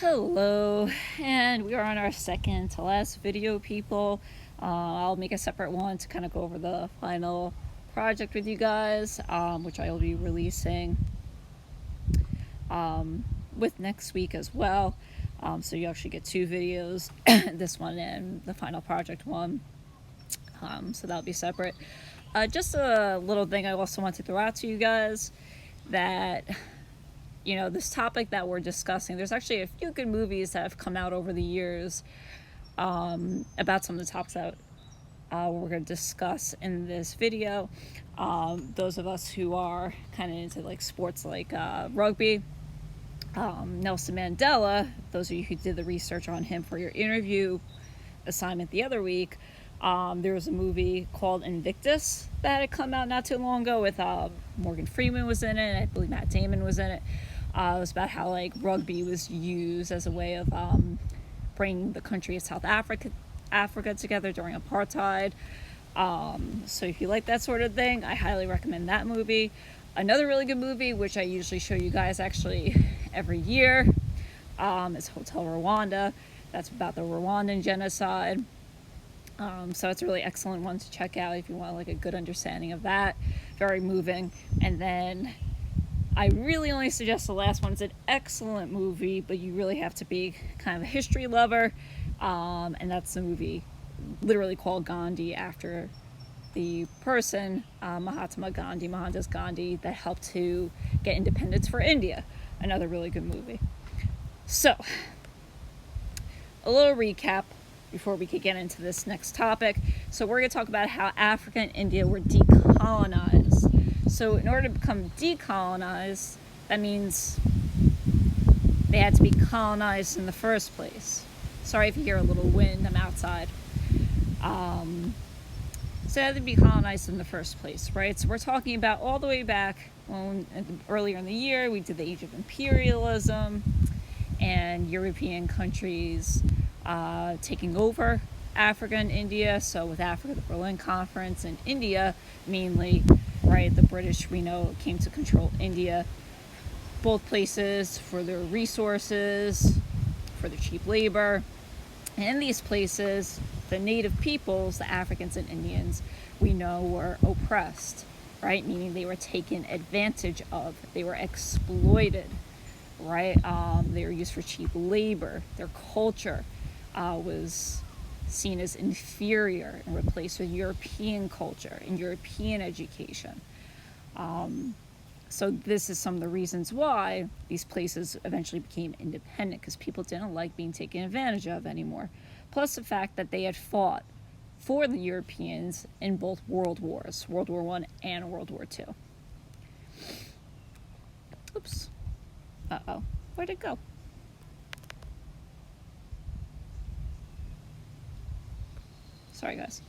Hello, and we are on our second to last video, people. I'll make a separate one to kind of go over the final project with you guys, which I will be releasing with next week as well. So you actually get two videos, this one and the final project one. So that'll be separate. Just a little thing I also want to throw out to you guys that this topic that we're discussing, there's actually a few good movies that have come out over the years about some of the topics that we're going to discuss in this video. Those of us who are kind of into like sports like rugby, Nelson Mandela, those of you who did the research on him for your interview assignment the other week, there was a movie called Invictus that had come out not too long ago with Morgan Freeman was in it, I believe Matt Damon was in it. It was about how like rugby was used as a way of bringing the country of South Africa together during apartheid. So if you like that sort of thing, I highly recommend that movie. Another really good movie, which I usually show you guys actually every year, is Hotel Rwanda. That's about the Rwandan genocide. So it's a really excellent one to check out if you want like a good understanding of that. Very moving. And then I really only suggest the last one. It's an excellent movie, but you really have to be kind of a history lover. And that's the movie literally called Gandhi, after the person, Mohandas Gandhi, that helped to get independence for India. Another really good movie. So, a little recap before we could get into this next topic. So we're going to talk about how Africa and India were decolonized. So in order to become decolonized, that means they had to be colonized in the first place. Sorry if you hear a little wind, I'm outside. So they had to be colonized in the first place, right? So we're talking about all the way back earlier in the year, we did the Age of Imperialism and European countries taking over Africa and India. So with Africa, the Berlin Conference, and India mainly, right, the British, we know, came to control India, both places for their resources, for their cheap labor. And in these places, the native peoples, the Africans and Indians, we know were oppressed, right? Meaning they were taken advantage of, they were exploited, right? They were used for cheap labor. Their culture was seen as inferior and replaced with European culture and European education. So this is some of the reasons why these places eventually became independent, because people didn't like being taken advantage of anymore. Plus the fact that they had fought for the Europeans in both world wars, World War I and World War II. Oops. Uh-oh. Where'd it go? Sorry, guys.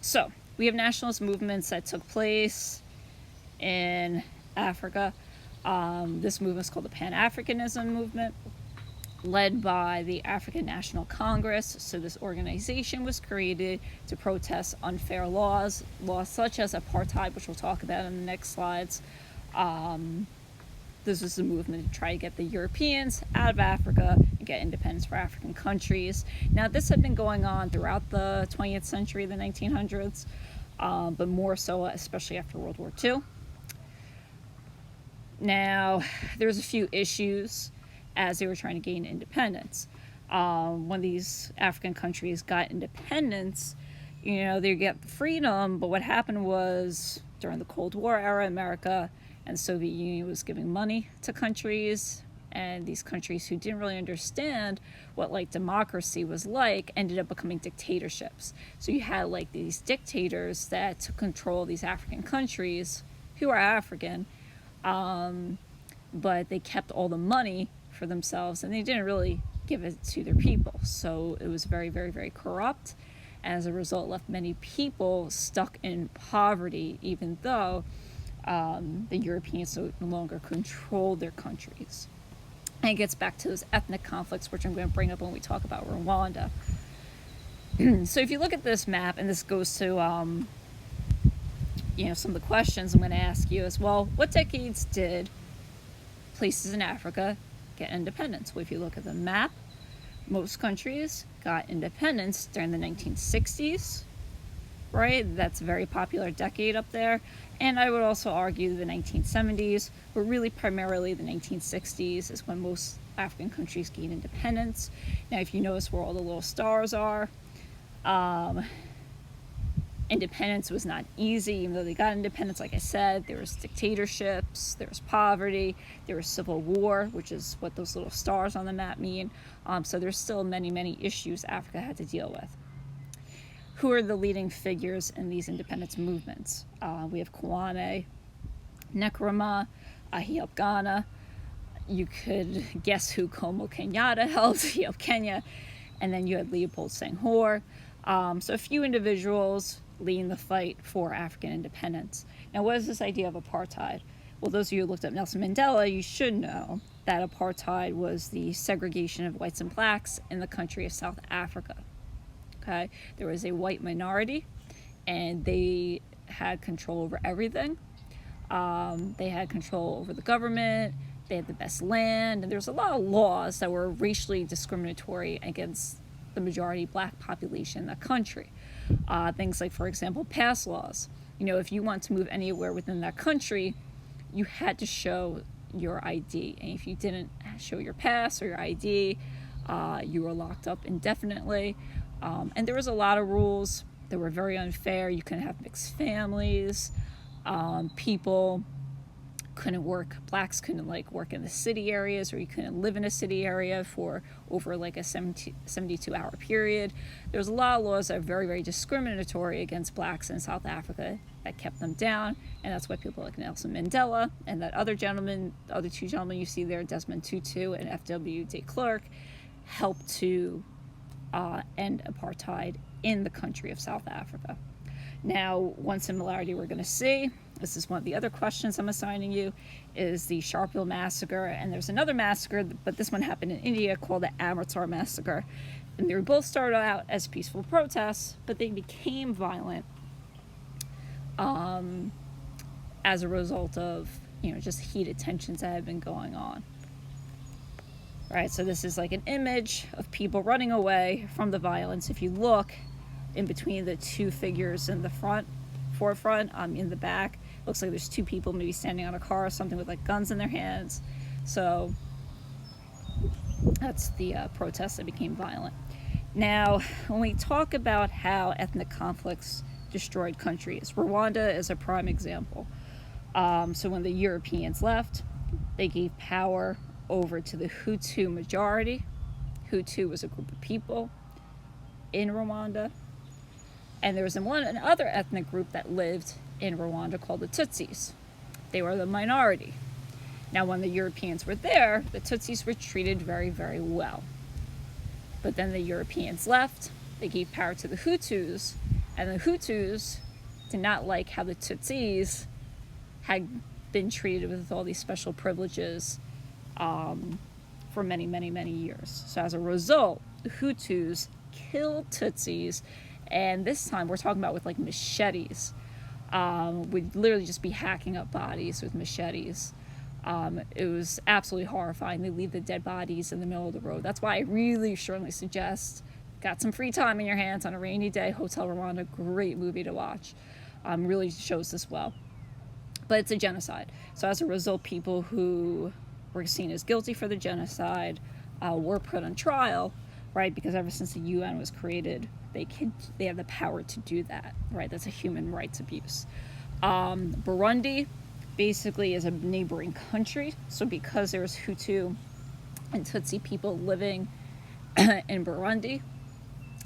So we have nationalist movements that took place in Africa. This movement is called the Pan-Africanism movement, led by the African National Congress. So this organization was created to protest unfair laws such as apartheid, which we'll talk about in the next slides. This was a movement to try to get the Europeans out of Africa and get independence for African countries. Now, this had been going on throughout the 20th century, the 1900s, but more so especially after World War II. Now, there's a few issues as they were trying to gain independence. When these African countries got independence, they get freedom, but what happened was during the Cold War era, America and the Soviet Union was giving money to countries, and these countries who didn't really understand what like democracy was like ended up becoming dictatorships. So you had like these dictators that took control of these African countries who are African, but they kept all the money for themselves and they didn't really give it to their people. So it was very, very, very corrupt. As a result, left many people stuck in poverty, even though the Europeans no longer controlled their countries. And it gets back to those ethnic conflicts, which I'm going to bring up when we talk about Rwanda. So if you look at this map, and this goes to some of the questions I'm going to ask you as well, what decades did places in Africa get independence? Well, if you look at the map, most countries got independence during the 1960s, right? That's a very popular decade up there. And I would also argue the 1970s, but really primarily the 1960s is when most African countries gained independence. Now, if you notice where all the little stars are, independence was not easy, even though they got independence. Like I said, there was dictatorships, there was poverty, there was civil war, which is what those little stars on the map mean. So there's still many, many issues Africa had to deal with. Who are the leading figures in these independence movements? We have Kwame Nkrumah, he helped Ghana. You could guess who Jomo Kenyatta helped, he helped Kenya. And then you had Leopold Senghor. So a few individuals leading the fight for African independence. Now, what is this idea of apartheid? Well, those of you who looked up Nelson Mandela, you should know that apartheid was the segregation of whites and blacks in the country of South Africa. Okay, there was a white minority, and they had control over everything. They had control over the government. They had the best land, and there's a lot of laws that were racially discriminatory against the majority black population in that country. Things like, for example, pass laws. You know, if you want to move anywhere within that country, you had to show your ID. And if you didn't show your pass or your ID, you were locked up indefinitely. And there was a lot of rules that were very unfair. You couldn't have mixed families. People couldn't work, blacks couldn't like work in the city areas, or you couldn't live in a city area for over like a 72-hour period. There's a lot of laws that are very, very discriminatory against blacks in South Africa that kept them down, and that's why people like Nelson Mandela and that other gentleman, the other two gentlemen you see there, Desmond Tutu and F.W. de Klerk, helped to end apartheid in the country of South Africa. Now, one similarity we're going to see, this is one of the other questions I'm assigning you, is the Sharpeville Massacre. And there's another massacre, but this one happened in India, called the Amritsar Massacre. And they were both started out as peaceful protests, but they became violent as a result of, you know, just heated tensions that had been going on. Right, so this is like an image of people running away from the violence. If you look in between the two figures in the forefront, in the back, looks like there's two people maybe standing on a car or something with like guns in their hands. So that's the protests that became violent. Now, when we talk about how ethnic conflicts destroyed countries, Rwanda is a prime example. So when the Europeans left, they gave power over to the Hutu majority. Hutu was a group of people in Rwanda. And there was another ethnic group that lived in Rwanda called the Tutsis. They were the minority. Now, when the Europeans were there, the Tutsis were treated very, very well. But then the Europeans left, they gave power to the Hutus, and the Hutus did not like how the Tutsis had been treated with all these special privileges for many, many, many years. So as a result, the Hutus killed Tutsis. And this time we're talking about with like machetes. We'd literally just be hacking up bodies with machetes. It was absolutely horrifying. They leave the dead bodies in the middle of the road. That's why I really strongly suggest, got some free time in your hands on a rainy day, Hotel Rwanda, great movie to watch. Really shows this well. But it's a genocide. So as a result, people who were seen as guilty for the genocide were put on trial, right? Because ever since the UN was created, they have the power to do that, right? That's a human rights abuse. Burundi basically is a neighboring country. So because there's Hutu and Tutsi people living in Burundi,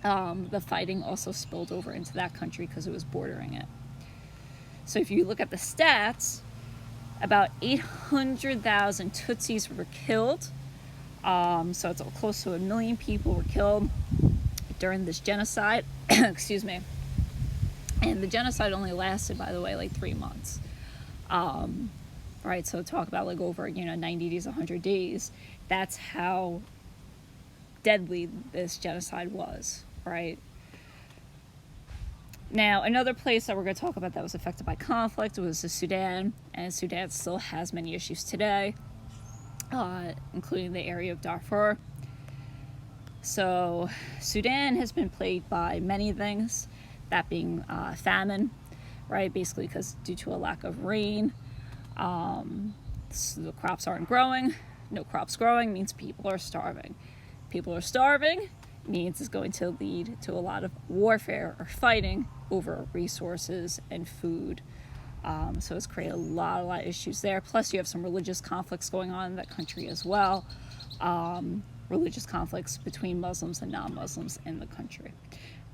the fighting also spilled over into that country because it was bordering it. So if you look at the stats, about 800,000 Tutsis were killed. So it's close to 1 million people were killed during this genocide. Excuse me. And the genocide only lasted, by the way, like 3 months. Right, so talk about like over, 90 days, 100 days. That's how deadly this genocide was, right? Now, another place that we're going to talk about that was affected by conflict was the Sudan, and Sudan still has many issues today. including the area of Darfur. So Sudan has been plagued by many things, that being famine, right? Basically because due to a lack of rain, so the crops aren't growing. No crops growing means people are starving. People are starving means it's going to lead to a lot of warfare or fighting over resources and food. So it's created a lot of issues there. Plus, you have some religious conflicts going on in that country as well. Religious conflicts between Muslims and non-Muslims in the country.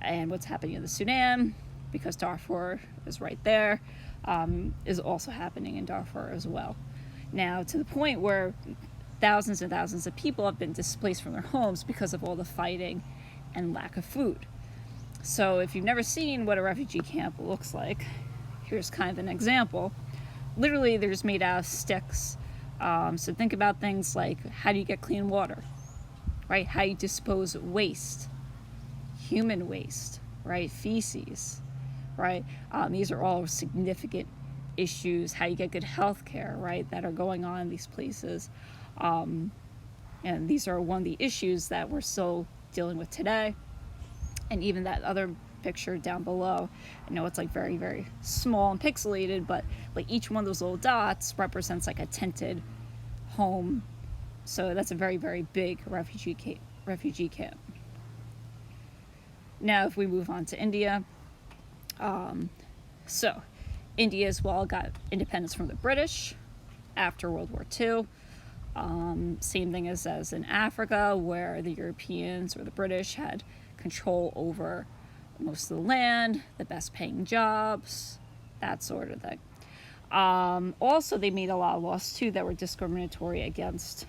And what's happening in the Sudan, because Darfur is right there, is also happening in Darfur as well. Now, to the point where thousands and thousands of people have been displaced from their homes because of all the fighting and lack of food. So if you've never seen what a refugee camp looks like, here's kind of an example. Literally, they're just made out of sticks. So think about things like, how do you get clean water, right? How you dispose waste, human waste, right? Feces, right? These are all significant issues. How you get good health care, right? That are going on in these places. And these are one of the issues that we're still dealing with today. And even that other picture down below, I know it's like very, very small and pixelated, but like each one of those little dots represents like a tented home. So that's a very, very big refugee camp. Now, if we move on to India, so India as well got independence from the British after World War II. Same thing as in Africa, where the Europeans or the British had control over most of the land, the best paying jobs, that sort of thing. Also, they made a lot of laws too that were discriminatory against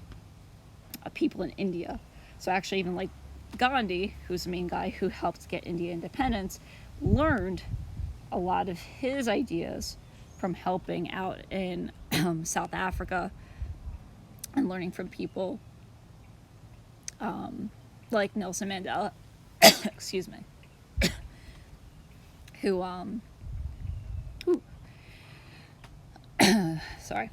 people in India. So actually, even like Gandhi, who's the main guy who helped get India independence, learned a lot of his ideas from helping out in South Africa and learning from people like Nelson Mandela, excuse me, who, sorry.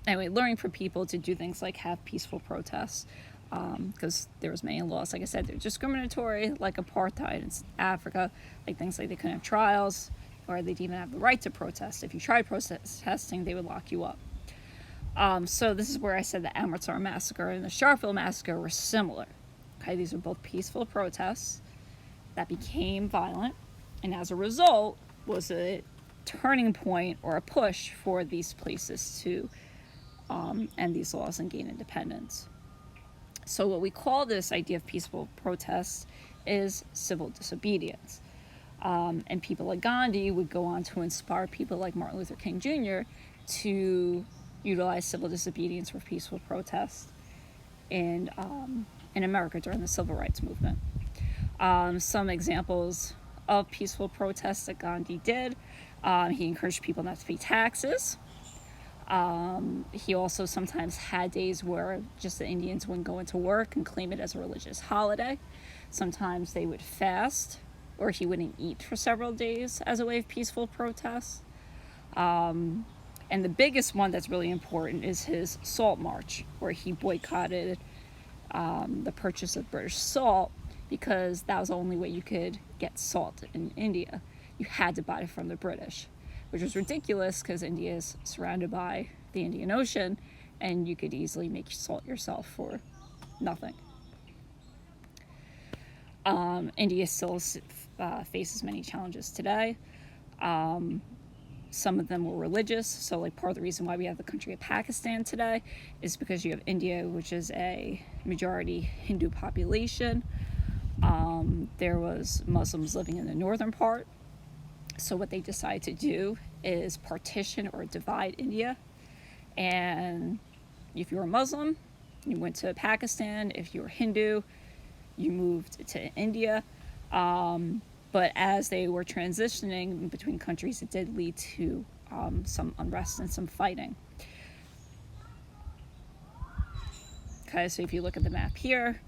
Anyway, learning from people to do things like have peaceful protests, because there was many laws, like I said, they're discriminatory, like apartheid in Africa, like things like they couldn't have trials, or they didn't even have the right to protest. If you tried protesting, they would lock you up. So this is where I said the Amritsar massacre and the Sharpeville massacre were similar. Okay, these are both peaceful protests that became violent, and as a result was a turning point or a push for these places to end these laws and gain independence. So what we call this idea of peaceful protests is civil disobedience. And people like Gandhi would go on to inspire people like Martin Luther King Jr. to utilize civil disobedience for peaceful protests in America during the Civil Rights Movement. Some examples of peaceful protests that Gandhi did: he encouraged people not to pay taxes. He also sometimes had days where just the Indians wouldn't go into work and claim it as a religious holiday. Sometimes they would fast, or he wouldn't eat for several days as a way of peaceful protest. And the biggest one that's really important is his salt march, where he boycotted the purchase of British salt because that was the only way you could get salt in India. You had to buy it from the British, which was ridiculous because India is surrounded by the Indian Ocean and you could easily make salt yourself for nothing. India still faces many challenges today. Some of them were religious. So like part of the reason why we have the country of Pakistan today is because you have India, which is a majority Hindu population. There was Muslims living in the northern part. So what they decided to do is partition or divide India. And if you were Muslim, you went to Pakistan. If you were Hindu, you moved to India. But as they were transitioning between countries, it did lead to some unrest and some fighting. Okay, so if you look at the map here,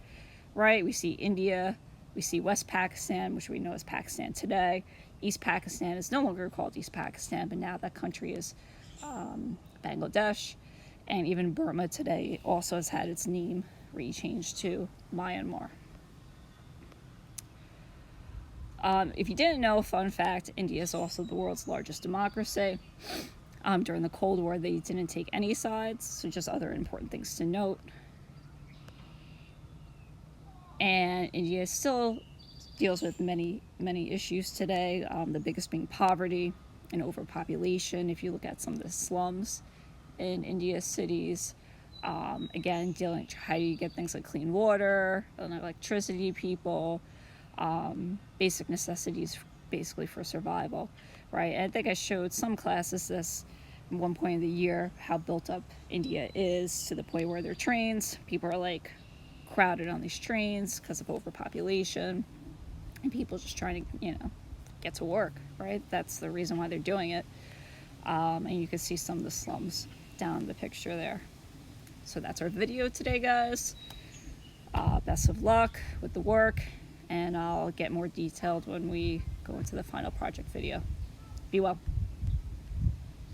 right, we see India, we see West Pakistan, which we know as Pakistan today. East Pakistan is no longer called East Pakistan, but now that country is Bangladesh, and even Burma today also has had its name rechanged to Myanmar. If you didn't know, fun fact, India is also the world's largest democracy. During the Cold War, they didn't take any sides, so just other important things to note. And India still deals with many issues today, the biggest being poverty and overpopulation. If you look at some of the slums in India's cities, again, how do you get things like clean water and electricity, people, basic necessities basically for survival, right? And I think I showed some classes this at one point in the year, how built up India is, to the point where their trains, people are like crowded on these trains because of overpopulation, and people just trying to, get to work, right? That's the reason why they're doing it. And you can see some of the slums down in the picture there. So that's our video today, guys. Best of luck with the work, and I'll get more detailed when we go into the final project video. Be well.